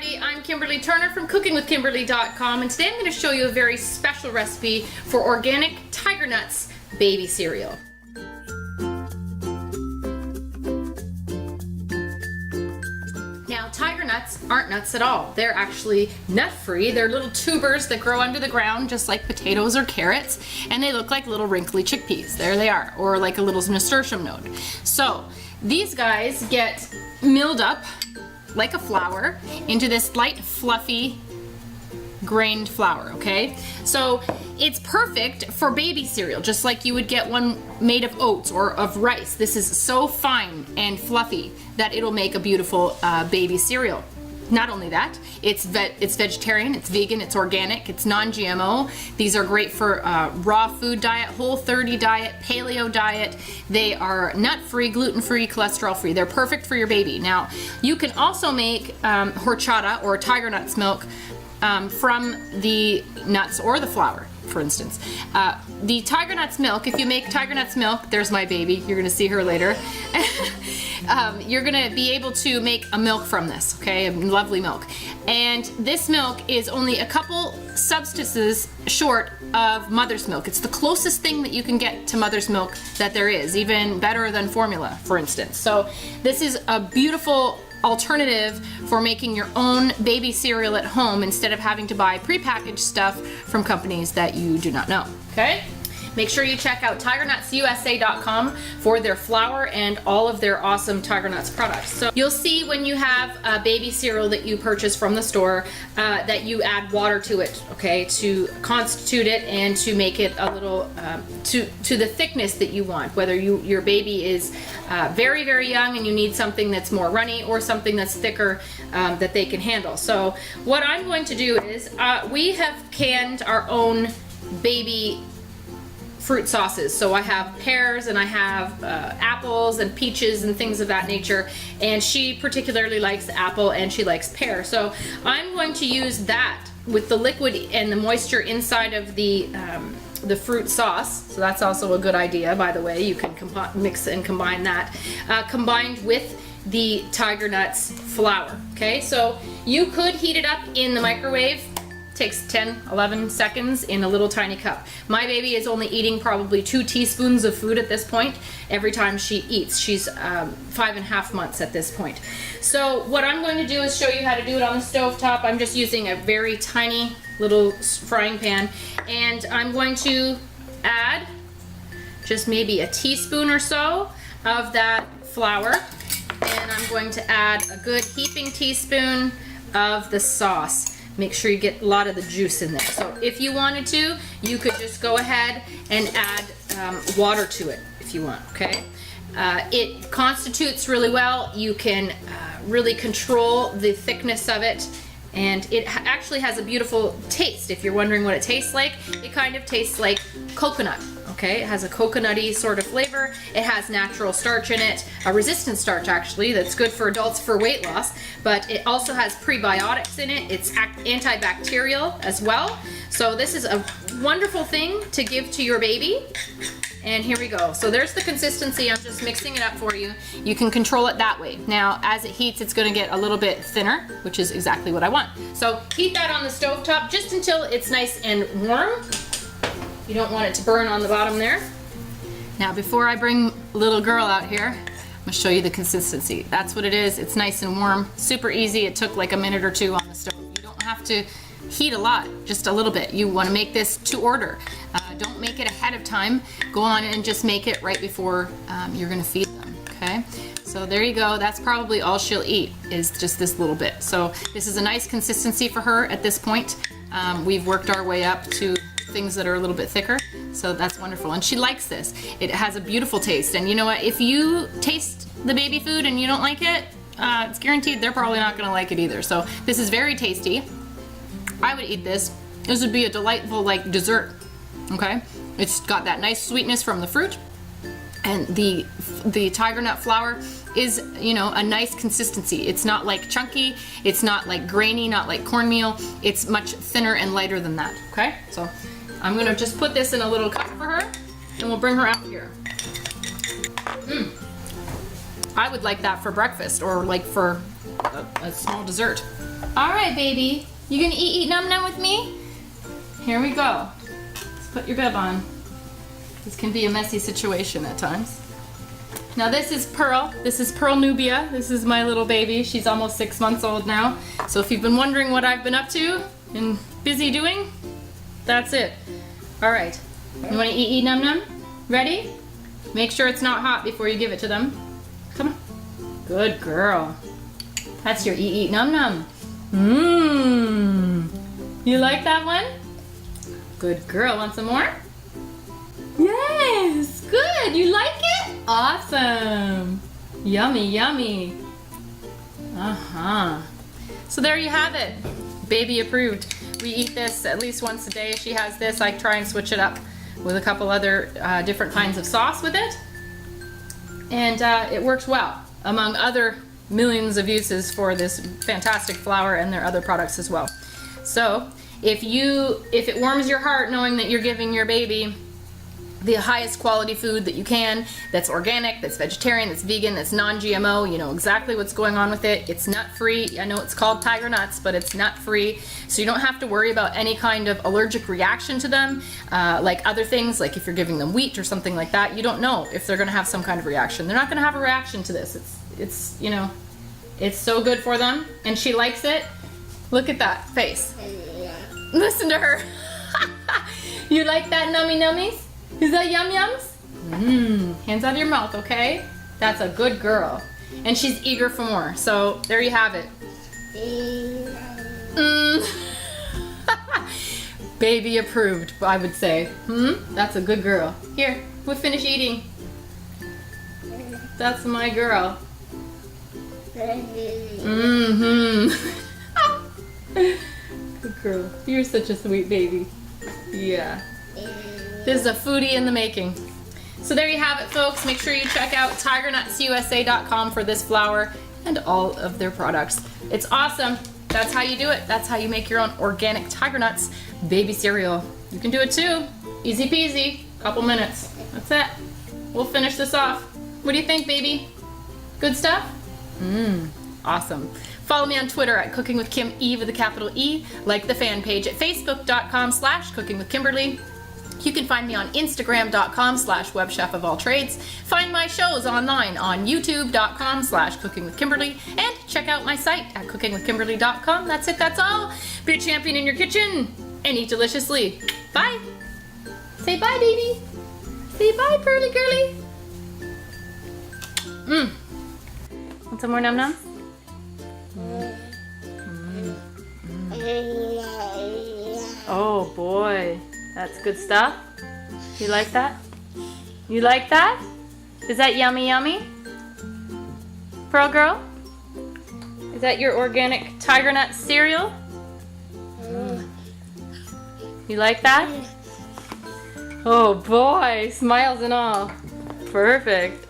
everybody, I'm Kimberly Turner from cookingwithkimberly.com, and today I'm going to show you a very special recipe for organic tiger nuts baby cereal. Now, tiger nuts aren't nuts at all. They're actually nut-free. They're little tubers that grow under the ground just like potatoes or carrots, and they look like little wrinkly chickpeas. There they are, or like a little nasturtium node. So these guys get milled up like a flour into this light, fluffy, grained flour, okay? So it's perfect for baby cereal, just like you would get one made of oats or of rice. This is so fine and fluffy that it'll make a beautiful baby cereal. Not only that, it's vegetarian, it's vegan, it's organic, it's non-GMO. These are great for raw food diet, Whole30 diet, paleo diet. They are nut-free, gluten-free, cholesterol-free. They're perfect for your baby. Now, you can also make horchata or tiger nuts milk from the nuts or the flour, for instance. The tiger nuts milk, if you make tiger nuts milk, there's my baby, you're gonna see her later. You're gonna be able to make a milk from this, okay, a lovely milk. And this milk is only a couple substances short of mother's milk. It's the closest thing that you can get to mother's milk that there is, even better than formula, for instance. So this is a beautiful alternative for making your own baby cereal at home instead of having to buy prepackaged stuff from companies that you do not know, okay? Make sure you check out TigerNutsUSA.com for their flour and all of their awesome Tiger Nuts products. So you'll see when you have a baby cereal that you purchase from the store that you add water to it, okay, to constitute it and to make it a little, to the thickness that you want, whether your baby is very, very young and you need something that's more runny or something that's thicker that they can handle. So what I'm going to do is, we have canned our own baby fruit sauces. So I have pears and I have apples and peaches and things of that nature, and she particularly likes apple and she likes pear. So I'm going to use that with the liquid and the moisture inside of the fruit sauce. So that's also a good idea, by the way. You can mix and combine that, combined with the tiger nuts flour. Okay, so you could heat it up in the microwave. Takes 10-11 seconds in a little tiny cup. My baby is only eating probably 2 teaspoons of food at this point every time she eats. She's 5.5 months at this point. So what I'm going to do is show you how to do it on the stove top. I'm just using a very tiny little frying pan, and I'm going to add just maybe a teaspoon or so of that flour, and I'm going to add a good heaping teaspoon of the sauce. Make sure you get a lot of the juice in there. So if you wanted to, you could just go ahead and add water to it if you want, okay? It constitutes really well. You can really control the thickness of it, and it actually has a beautiful taste. If you're wondering what it tastes like, it kind of tastes like coconut, okay? It has a coconutty sort of flavor. It has natural starch in it, a resistant starch actually, that's good for adults for weight loss, but it also has prebiotics in it. It's antibacterial as well. So this is a wonderful thing to give to your baby. And here we go. So there's the consistency. I'm just mixing it up for you. You can control it that way. Now, as it heats, it's gonna get a little bit thinner, which is exactly what I want. So heat that on the stove top just until it's nice and warm. You don't want it to burn on the bottom there. Now, before I bring little girl out here, I'm gonna show you the consistency. That's what it is. It's nice and warm, super easy. It took like a minute or 2 on the stove. You don't have to heat a lot, just a little bit. You want to make this to order. Don't make it ahead of time. Go on and just make it right before you're going to feed them, okay? So there you go. That's probably all she'll eat, is just this little bit. So this is a nice consistency for her at this point. We've worked our way up to things that are a little bit thicker, so that's wonderful. And she likes this. It has a beautiful taste, and you know what? If you taste the baby food and you don't like it, it's guaranteed they're probably not going to like it either. So this is very tasty. I would eat this. This would be a delightful like dessert, okay? It's got that nice sweetness from the fruit, and the tiger nut flour is, you know, a nice consistency. It's not like chunky, it's not like grainy, not like cornmeal. It's much thinner and lighter than that, okay? So I'm gonna just put this in a little cup for her, and we'll bring her out here. I would like that for breakfast or like for a small dessert. All right, baby. You gonna eat Num Num with me? Here we go. Let's put your bib on. This can be a messy situation at times. Now this is Pearl. This is Pearl Nubia. This is my little baby. She's almost 6 months old now. So if you've been wondering what I've been up to and busy doing, that's it. All right. You want to eat Num Num? Ready? Make sure it's not hot before you give it to them. Come on. Good girl. That's your eat Num Num. Mmm. You like that one? Good girl. Want some more? Yes. Good. You like it? Awesome. Yummy, yummy. Uh-huh. So there you have it. Baby approved. We eat this at least once a day. She has this. I try and switch it up with a couple other different kinds of sauce with it. And it works well, among other millions of uses for this fantastic flour and their other products as well. So if it warms your heart knowing that you're giving your baby the highest quality food that you can, that's organic, that's vegetarian, that's vegan, that's non-GMO, you know exactly what's going on with it. It's nut-free. I know it's called Tiger Nuts, but it's nut-free, so you don't have to worry about any kind of allergic reaction to them, like other things, like if you're giving them wheat or something like that. You don't know if they're gonna have some kind of reaction. They're not gonna have a reaction to this. It's you know, it's so good for them, and she likes it. Look at that face. Listen to her. You like that nummy nummies? Is that yum yums? Hands out of your mouth, okay? That's a good girl. And she's eager for more. So there you have it. Baby approved, I would say. That's a good girl. Here, we'll finish eating. That's my girl. Good girl. You're such a sweet baby. Yeah. This is a foodie in the making. So there you have it, folks. Make sure you check out tigernutsusa.com for this flour and all of their products. It's awesome. That's how you do it. That's how you make your own organic Tiger Nuts baby cereal. You can do it too. Easy peasy. Couple minutes. That's it. We'll finish this off. What do you think, baby? Good stuff? Awesome. Follow me on Twitter at Cooking with Kim E with a capital E. Like the fan page at facebook.com/cookingwithkimberly. You can find me on instagram.com/webchefofalltrades. Find my shows online on youtube.com/cookingwithkimberly. And check out my site at cookingwithkimberly.com. That's it, that's all. Be a champion in your kitchen and eat deliciously. Bye. Say bye, baby. Say bye, pearly girly. Want some more Num Num? Oh boy. That's good stuff. You like that? You like that? Is that yummy yummy? Pearl girl? Is that your organic Tiger Nut cereal? You like that? Oh boy, smiles and all. Perfect.